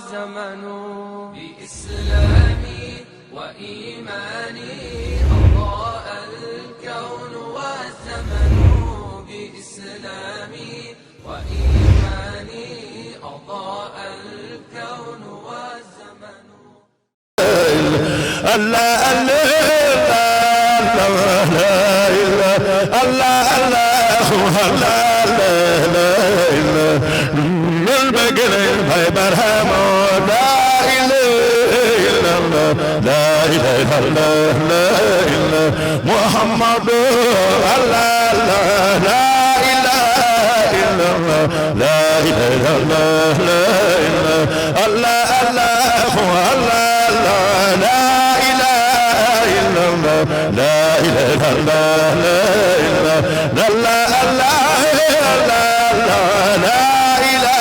والزمن بإسلامي وإيماني أضاء الكون والزمن بإسلامي وإيماني أضاء الكون والزمن الله محمد الله لا إله إلا الله لا إله إلا الله الله الله الله لا إله إلا الله لا إله إلا الله الله الله لا إله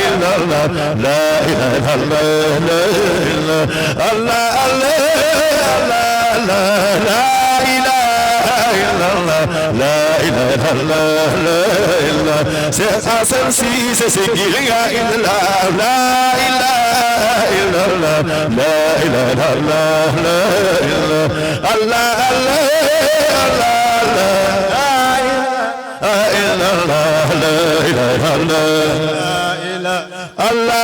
إلا الله لا إله إلا الله الله لا إله إلا الله لا إله إلا الله سأسن سيسكيل يا إلا لا إله إلا الله لا إله إلا الله الله الله لا إله إلا الله لا إله إلا الله الله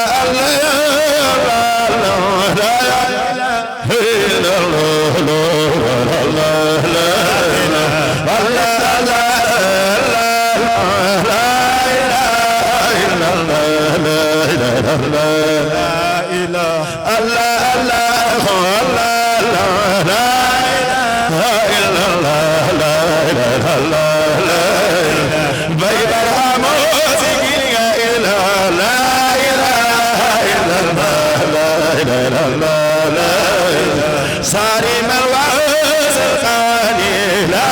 ساري مروان سلطاني لا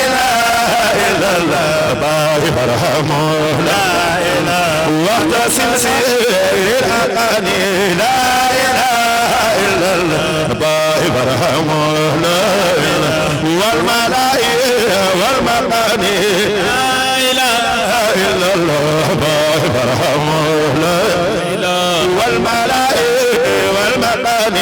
إله إلا الله باي برهمه لا إله وقت سلسل أقاني لا إله إلا الله باي برهمه لا إله والملائكة والمقاني لا إله إلا الله باي برهمه لا إله والملائكة والمقاني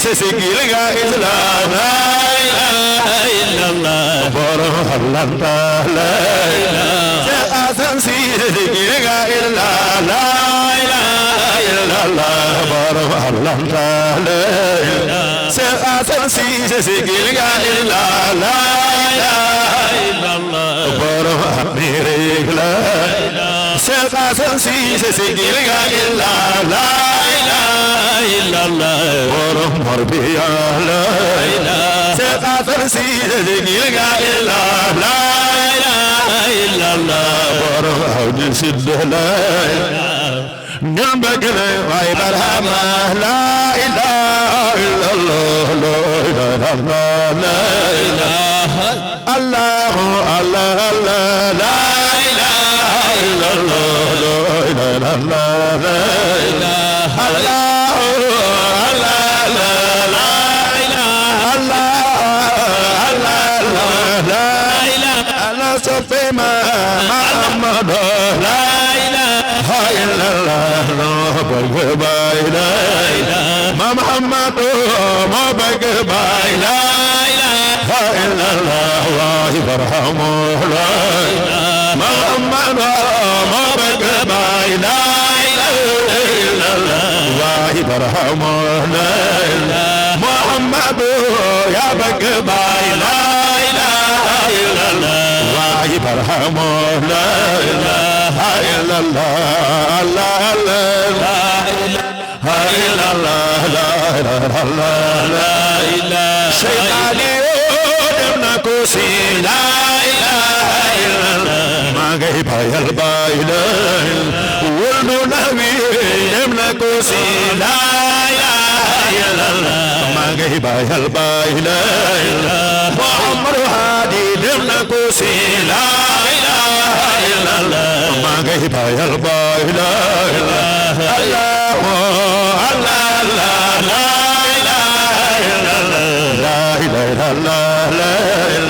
سيسكيلغا إسلام لا إله إلا الله بروح الله لا إله سأسن سيسكيلغا إلا لا إله إلا الله بروح الله لا إله سأسن سيسكيلغا إلا لا إله إلا الله بروح ميريك لا إله سأسن سيسكيلغا إلا لا إلا الله ورم مربيا لا إله سقافر سيدك إلا لا إله إلا الله ورم حوج سد لا إله نبك غير لا إله إلا الله لا إله لا إله الله الله الله لا إله إلا الله لا إله لا إله الله صفيما محمد لا إله إلا الله ما باي لا إله ما محمد ما باي لا إله إلا الله واهب ارحمه لا إله محمد ما باي لا إله إلا الله واهب ارحمه لا إله محمد يا باي لا إله إلا الله واجب ارحمه لا إله إلا الله لا إله إلا الله لا إله إلا الله لا إله شيطاني ابن كوسي لا إله إلا الله ما غيب البايل Ahmadu Nabi dem na ko si la ilaha illallah ma ngay bayal bayla Muhammadu Hadi dem na ko si la ilaha illallah ma ngay bayal bayla Allah Allah la ilaha illallah la ilaha illallah Allah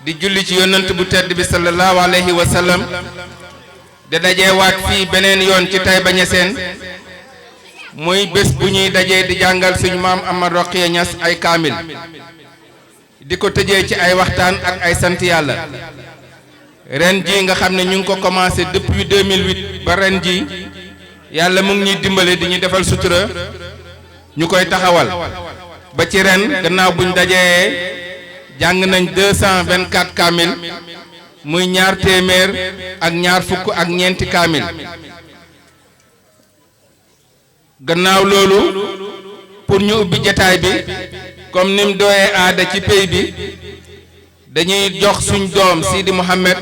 di julli ci yonent bu tedd bi sallallahu alayhi wa sallam de dajee waat fii beneen yoon ci Taïba Niassène muy bés bu ñuy dajee di jàngal suñu maam Amar Roqiya Niass ay kaamil di ko tëjee ci ay waxtaan ak ay sant yàlla ren ji nga xam ne ñu ngi ko commencé depuis 2008 ba ren ji yàlla mu ngi ñuy dimbale di ñu defal sutura ñu koy taxawal ba ci ren gannaaw buñ dajee jàng nañ 224 kaamil muy ñaar téeméer ak ñaar fukk ak ñeenti kaamil gannaaw loolu pour ñu ubbi jataay bi comme nim dooyee aada ci pays bi dañuy jox suñ doom Sidi Mohamed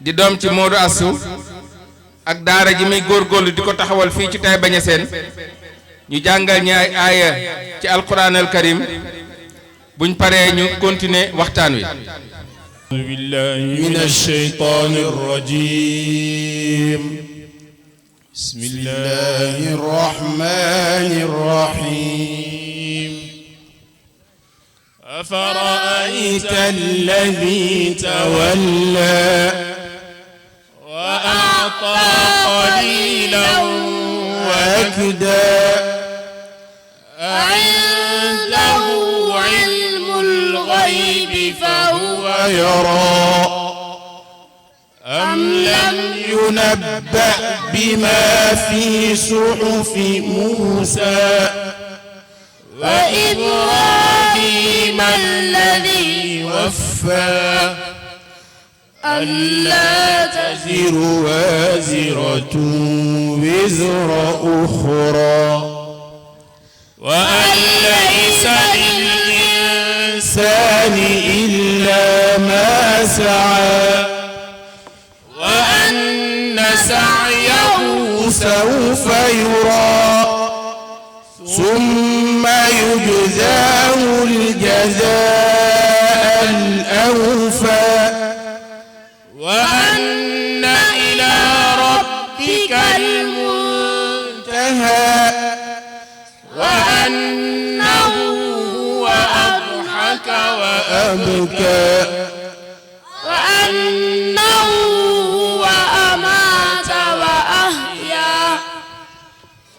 di doom ci Modou Assou ak daara ji muy góorgóorlu di ko taxawal fii ci Taïba Niassène ñu jàngal ñi ay aaya ci alquran al karim buñ paree ñu continuer waxtaan wi. billahi minash shaytanir rajim bismillahir rahmanir rahim afara'ayta alladhi tawalla wa a'ta qalilan أكدا عنده علم الغيب فهو يرى أم لم ينبأ بما في صحف موسى وإبراهيم الذي وفى ألا تزر وازرة وزر أخرى وأن ليس للإنسان إلا ما سعى وأن سعيه سوف يرى ثم يجزاه الجزاء الأوفى وأن إلى ربك المنتهى وأنه هو أضحك وأبكى وأنه هو أمات وأحيا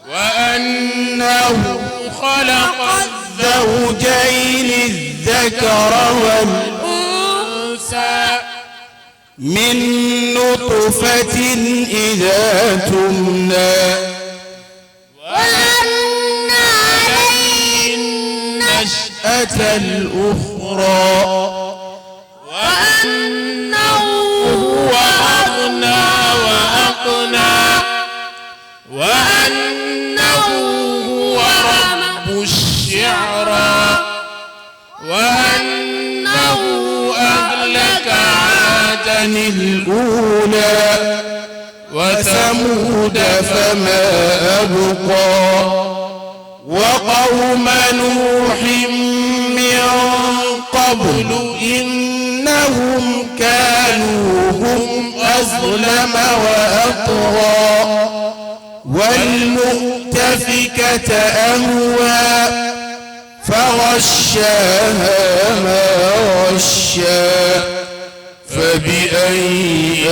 وأنه خلق الزوجين الذكر والأنثى من نطفة إذا تمنى وأن عليه النشأة الأخرى وأنه هو أغنى وأقنى وأنه هو رب الشعرى وأنه أهلك عادا الأولى وثمود فما أبقى وقوم نوح من قبل إنهم كانوا هم أظلم وأطغى والمؤتفكة أهوى فغشاها ما غشى فبأي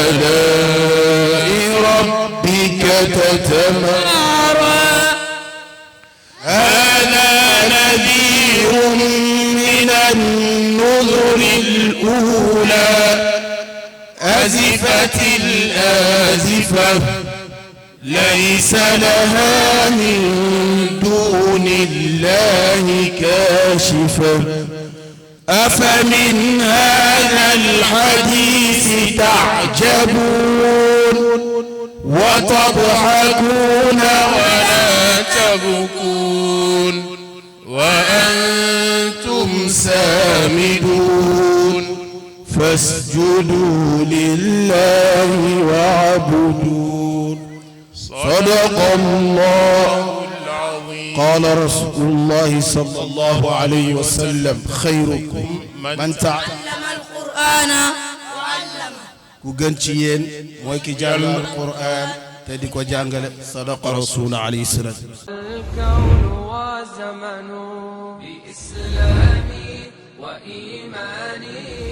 آلاء ربك تتمارى هذا نذير من النذر الأولى أزفت الآزفة ليس لها من دون الله كاشفة أفمن هذا الحديث تعجبون وتضحكون ولا تبكون وأنتم سامدون فاسجدوا لله واعبدون صدق الله العظيم قال رسول الله صلى الله عليه وسلم خيركم من تعلم القرآن وعلمه كوغنتيين موي كي جانغ القرآن تدي كو جانغال صدق رسول عليه الصلاة الكون وزمن بإسلامي وإيماني